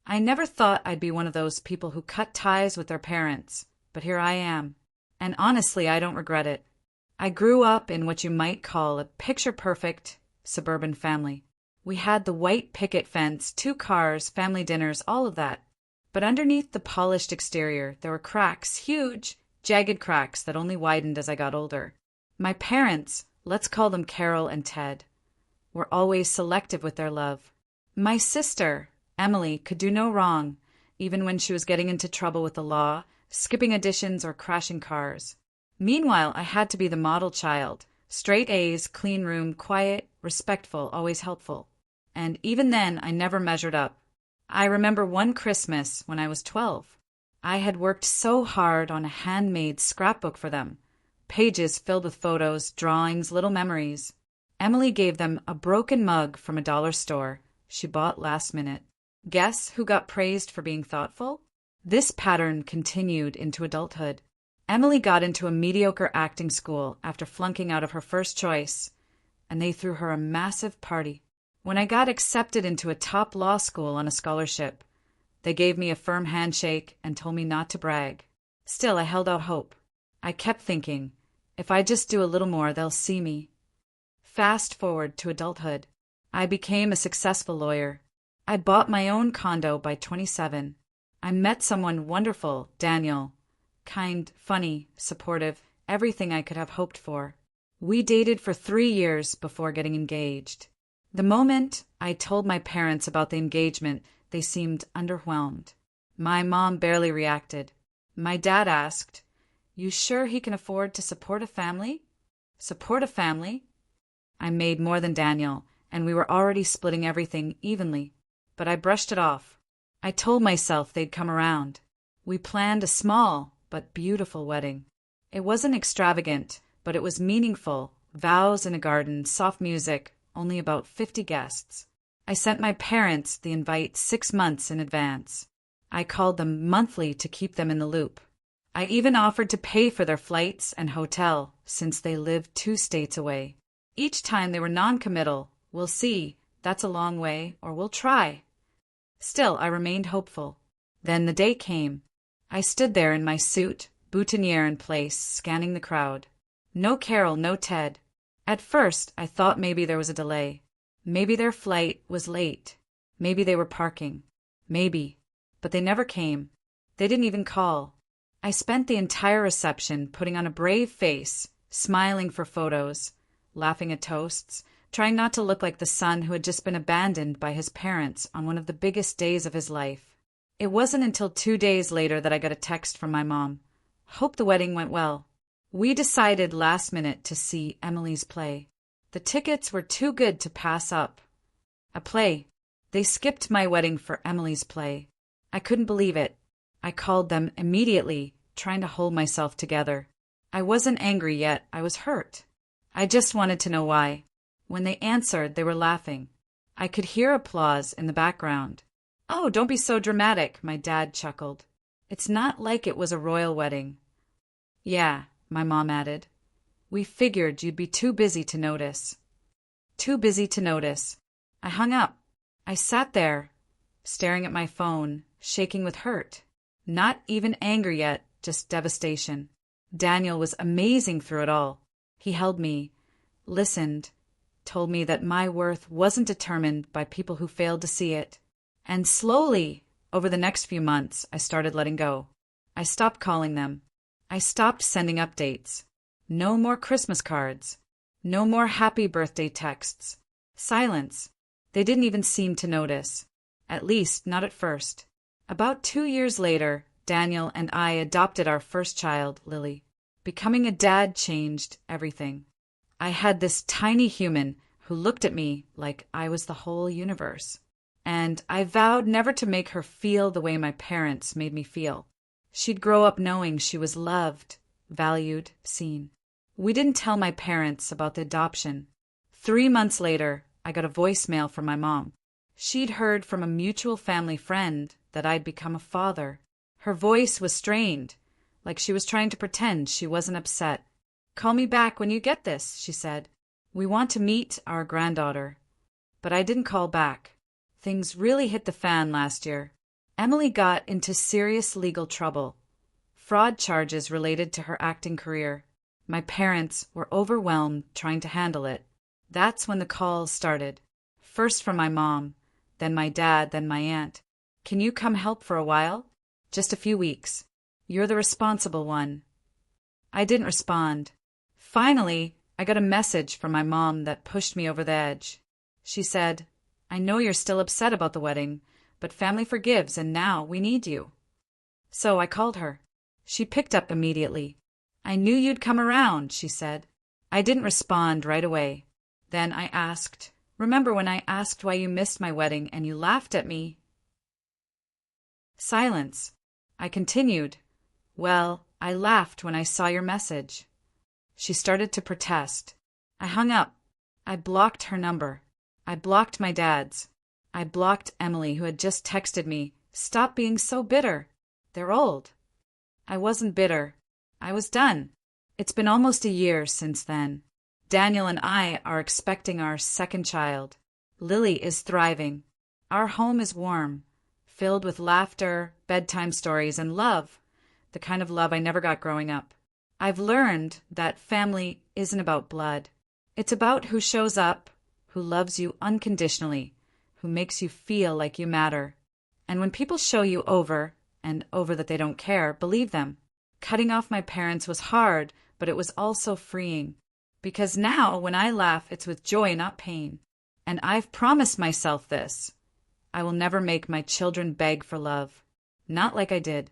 I never thought I'd be one of those people who cut ties with their parents, but here I am. And honestly, I don't regret it. I grew up in what you might call a picture-perfect suburban family. We had the white picket fence, 2 cars, family dinners, all of that. But underneath the polished exterior, there were cracks, huge, jagged cracks that only widened as I got older. My parents, let's call them Carol and Ted, were always selective with their love. My sister, Emily, could do no wrong, even when she was getting into trouble with the law, skipping auditions or crashing cars. Meanwhile, I had to be the model child. Straight A's, clean room, quiet, respectful, always helpful. And even then, I never measured up. I remember one Christmas when I was 12. I had worked so hard on a handmade scrapbook for them. Pages filled with photos, drawings, little memories. Emily gave them a broken mug from a dollar store she bought last minute. Guess who got praised for being thoughtful? This pattern continued into adulthood. Emily got into a mediocre acting school after flunking out of her first choice, and they threw her a massive party. When I got accepted into a top law school on a scholarship, they gave me a firm handshake and told me not to brag. Still, I held out hope. I kept thinking, if I just do a little more, they'll see me. Fast forward to adulthood. I became a successful lawyer. I bought my own condo by 27. I met someone wonderful, Daniel. Kind, funny, supportive, everything I could have hoped for. We dated for 3 years before getting engaged. The moment I told my parents about the engagement, they seemed underwhelmed. My mom barely reacted. My dad asked, "You sure he can afford to support a family?" Support a family? I made more than Daniel, and we were already splitting everything evenly. But I brushed it off. I told myself they'd come around. We planned a small but beautiful wedding. It wasn't extravagant, but it was meaningful. Vows in a garden, soft music, only about 50 guests. I sent my parents the invite 6 months in advance. I called them monthly to keep them in the loop. I even offered to pay for their flights and hotel, since they lived 2 states away. Each time they were non-committal. We'll see, that's a long way, or we'll try. Still, I remained hopeful. Then the day came. I stood there in my suit, boutonniere in place, scanning the crowd. No Carol, no Ted. At first, I thought maybe there was a delay. Maybe their flight was late. Maybe they were parking. Maybe. But they never came. They didn't even call. I spent the entire reception putting on a brave face, smiling for photos, laughing at toasts, trying not to look like the son who had just been abandoned by his parents on one of the biggest days of his life. It wasn't until 2 days later that I got a text from my mom. Hope the wedding went well. We decided last minute to see Emily's play. The tickets were too good to pass up. A play. They skipped my wedding for Emily's play. I couldn't believe it. I called them immediately, trying to hold myself together. I wasn't angry yet, I was hurt. I just wanted to know why. When they answered, they were laughing. I could hear applause in the background. "Oh, don't be so dramatic," my dad chuckled. "It's not like it was a royal wedding." "Yeah," my mom added. "We figured you'd be too busy to notice." Too busy to notice. I hung up. I sat there, staring at my phone, shaking with hurt. Not even anger yet, just devastation. Daniel was amazing through it all. He held me, listened, told me that my worth wasn't determined by people who failed to see it. And slowly, over the next few months, I started letting go. I stopped calling them. I stopped sending updates. No more Christmas cards. No more happy birthday texts. Silence. They didn't even seem to notice. At least, not at first. About 2 years later, Daniel and I adopted our first child, Lily. Becoming a dad changed everything. I had this tiny human who looked at me like I was the whole universe. And I vowed never to make her feel the way my parents made me feel. She'd grow up knowing she was loved, valued, seen. We didn't tell my parents about the adoption. 3 months later, I got a voicemail from my mom. She'd heard from a mutual family friend that I'd become a father. Her voice was strained, like she was trying to pretend she wasn't upset. "Call me back when you get this," she said. "We want to meet our granddaughter." But I didn't call back. Things really hit the fan last year. Emily got into serious legal trouble. Fraud charges related to her acting career. My parents were overwhelmed trying to handle it. That's when the calls started. First from my mom, then my dad, then my aunt. Can you come help for a while? Just a few weeks. You're the responsible one. I didn't respond. Finally, I got a message from my mom that pushed me over the edge. She said, I know you're still upset about the wedding, but family forgives and now we need you. So I called her. She picked up immediately. I knew you'd come around, she said. I didn't respond right away. Then I asked, remember when I asked why you missed my wedding and you laughed at me? Silence. I continued, well, I laughed when I saw your message. She started to protest. I hung up. I blocked her number. I blocked my dad's. I blocked Emily, who had just texted me, stop being so bitter. They're old. I wasn't bitter. I was done. It's been almost a year since then. Daniel and I are expecting our second child. Lily is thriving. Our home is warm, filled with laughter, bedtime stories, and love, the kind of love I never got growing up. I've learned that family isn't about blood. It's about who shows up, who loves you unconditionally, who makes you feel like you matter. And when people show you over and over that they don't care, believe them. Cutting off my parents was hard, but it was also freeing. Because now, when I laugh, it's with joy, not pain. And I've promised myself this. I will never make my children beg for love. Not like I did.